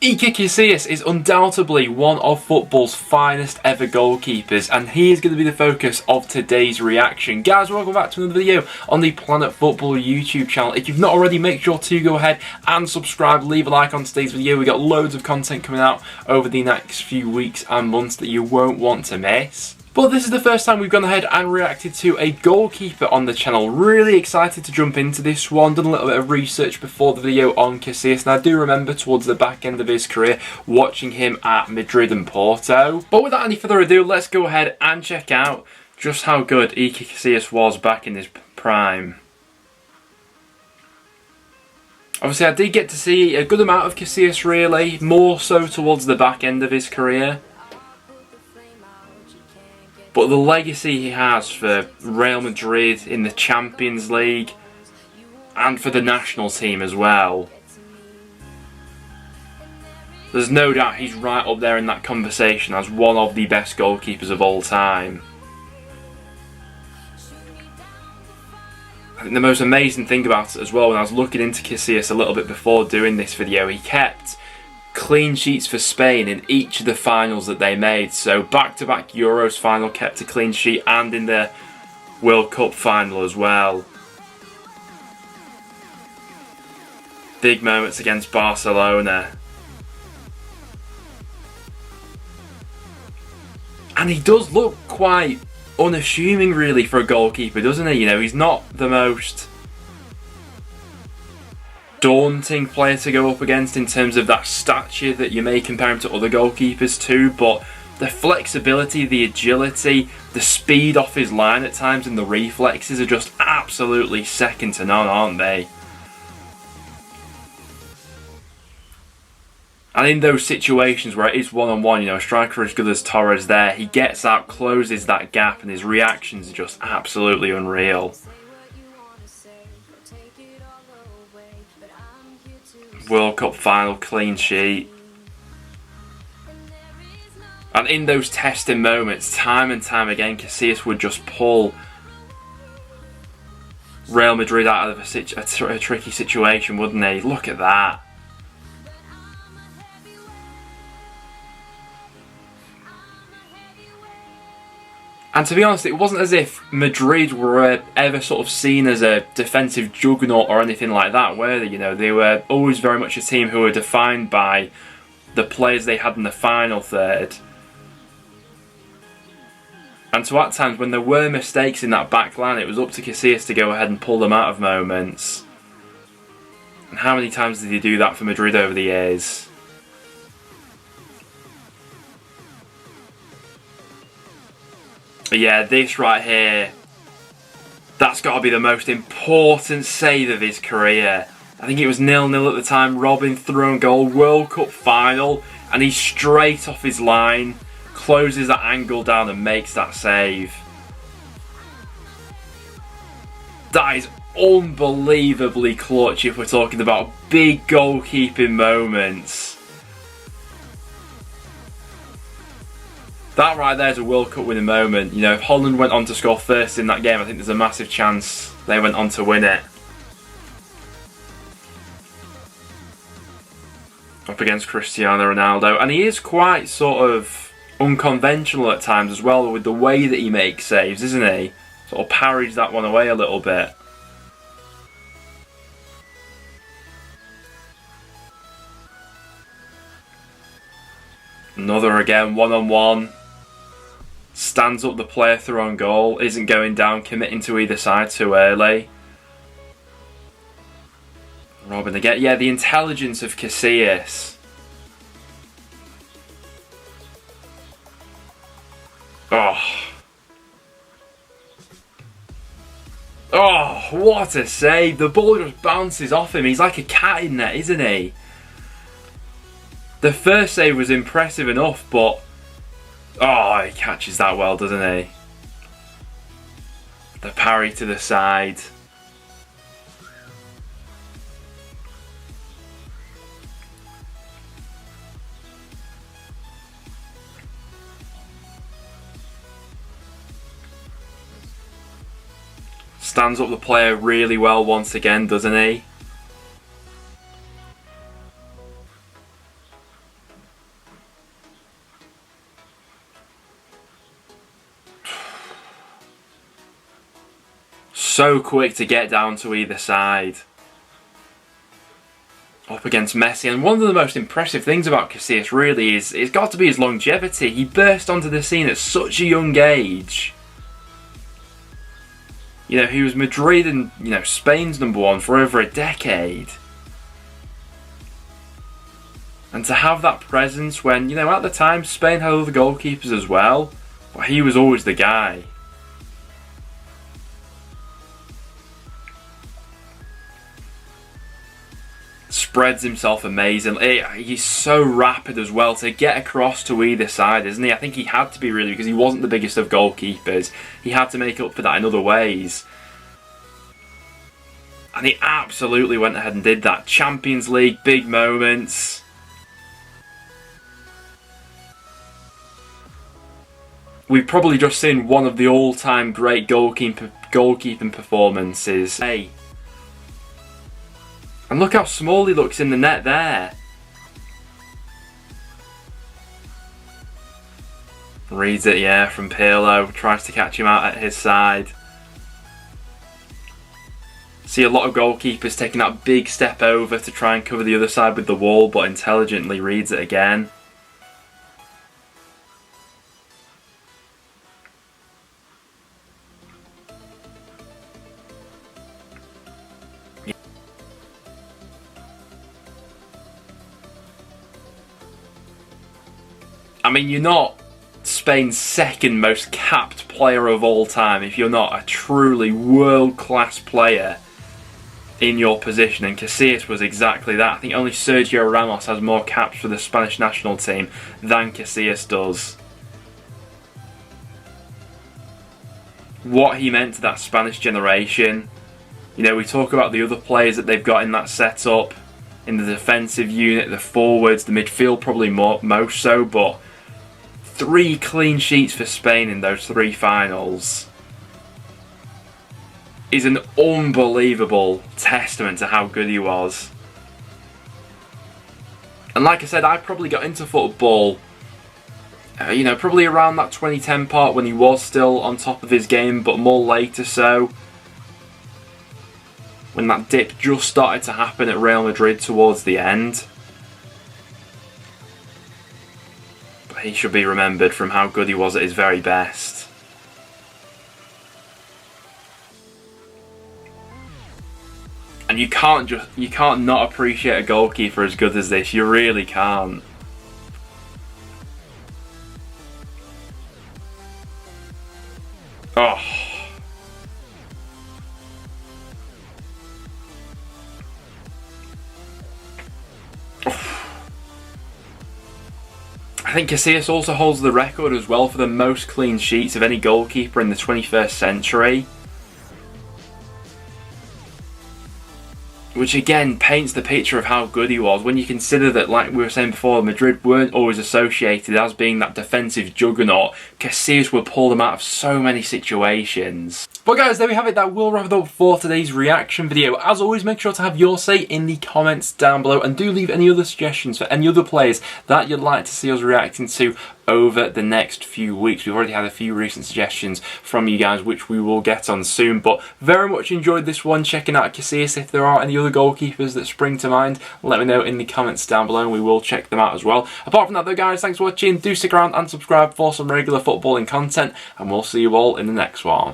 IKER CASILLAS is undoubtedly one of football's finest ever goalkeepers, and he is going to be the focus of today's reaction. Guys, welcome back to another video on the Planet Football YouTube channel. If you've not already, make sure to go ahead and subscribe, leave a like on today's video. We've got loads of content coming out over the next few weeks and months that you won't want to miss. But this is the first time we've gone ahead and reacted to a goalkeeper on the channel. Really excited to jump into this one. Done a little bit of research before the video on Casillas, and I do remember towards the back end of his career watching him at Madrid and Porto. But without any further ado, let's go ahead and check out just how good IKER CASILLAS was back in his prime. Obviously, I did get to see a good amount of Casillas, really, more so towards the back end of his career. But the legacy he has for Real Madrid in the Champions League and for the national team as well, there's no doubt he's right up there in that conversation as one of the best goalkeepers of all time. I think the most amazing thing about it as well, when I was looking into Casillas a little bit before doing this video, he kept clean sheets for Spain in each of the finals that they made. So back-to-back Euros final kept a clean sheet, and in the World Cup final as well. Big moments against Barcelona. And he does look quite unassuming really for a goalkeeper, doesn't he? You know, he's not the most daunting player to go up against in terms of that stature that you may compare him to other goalkeepers too, but the flexibility, the agility, the speed off his line at times, and the reflexes are just absolutely second to none, aren't they? And in those situations where it is one-on-one, you know, a striker as good as Torres there, he gets out, closes that gap, and his reactions are just absolutely unreal. World Cup final clean sheet. And in those testing moments, time and time again, Casillas would just pull Real Madrid out of a tricky situation, wouldn't he? Look at that. And to be honest, it wasn't as if Madrid were ever sort of seen as a defensive juggernaut or anything like that, were they? You know, they were always very much a team who were defined by the players they had in the final third. And so at times when there were mistakes in that back line, it was up to Casillas to go ahead and pull them out of moments. And how many times did he do that for Madrid over the years? Yeah, this right here, that's got to be the most important save of his career. I think it was 0-0 at the time. Robin through and goal, World Cup final, and he's straight off his line, closes that angle down and makes that save. That is unbelievably clutch if we're talking about big goalkeeping moments. That right there is a World Cup winning moment. You know, if Holland went on to score first in that game, I think there's a massive chance they went on to win it. Up against Cristiano Ronaldo. And he is quite sort of unconventional at times as well with the way that he makes saves, isn't he? Sort of parries that one away a little bit. Another again, one-on-one. Stands up the player through on goal, isn't going down, committing to either side too early. Robin again. Yeah, the intelligence of Casillas. Oh. Oh, what a save. The ball just bounces off him. He's like a cat in there, isn't he? The first save was impressive enough, but oh, he catches that well, doesn't he? The parry to the side. Stands up the player really well once again, doesn't he? So quick to get down to either side. Up against Messi, and one of the most impressive things about Casillas really is it's got to be his longevity. He burst onto the scene at such a young age. You know, he was Madrid and, you know, Spain's #1 for over a decade. And to have that presence when, you know, at the time Spain had other goalkeepers as well, but he was always the guy. Spreads himself amazingly. He's so rapid as well to get across to either side, isn't he? I think he had to be, really, because he wasn't the biggest of goalkeepers. He had to make up for that in other ways. And he absolutely went ahead and did that. Champions League, big moments. We've probably just seen one of the all-time great goalkeeping performances. Hey. And look how small he looks in the net there. Reads it, yeah, from Pirlo. Tries to catch him out at his side. See a lot of goalkeepers taking that big step over to try and cover the other side with the wall, but intelligently reads it again. I mean, you're not Spain's second most capped player of all time if you're not a truly world-class player in your position, and Casillas was exactly that. I think only Sergio Ramos has more caps for the Spanish national team than Casillas does. What he meant to that Spanish generation. You know, we talk about the other players that they've got in that setup, in the defensive unit, the forwards, the midfield probably most so, but 3 clean sheets for Spain in those 3 finals is an unbelievable testament to how good he was. And like I said, I probably got into football, you know, probably around that 2010 part when he was still on top of his game, but more later so. When that dip just started to happen at Real Madrid towards the end. But he should be remembered from how good he was at his very best. And you can't not appreciate a goalkeeper as good as this. You really can't. Oh. I think Casillas also holds the record as well for the most clean sheets of any goalkeeper in the 21st century. Which again paints the picture of how good he was when you consider that, like we were saying before, Madrid weren't always associated as being that defensive juggernaut. Casillas would pull them out of so many situations. But guys, there we have it. That will wrap it up for today's reaction video. As always, make sure to have your say in the comments down below, and do leave any other suggestions for any other players that you'd like to see us reacting to over the next few weeks. We've already had a few recent suggestions from you guys, which we will get on soon, but very much enjoyed this one, checking out Casillas. If there are any other goalkeepers that spring to mind, let me know in the comments down below and we will check them out as well. Apart from that though guys, thanks for watching. Do stick around and subscribe for some regular footballing content, and we'll see you all in the next one.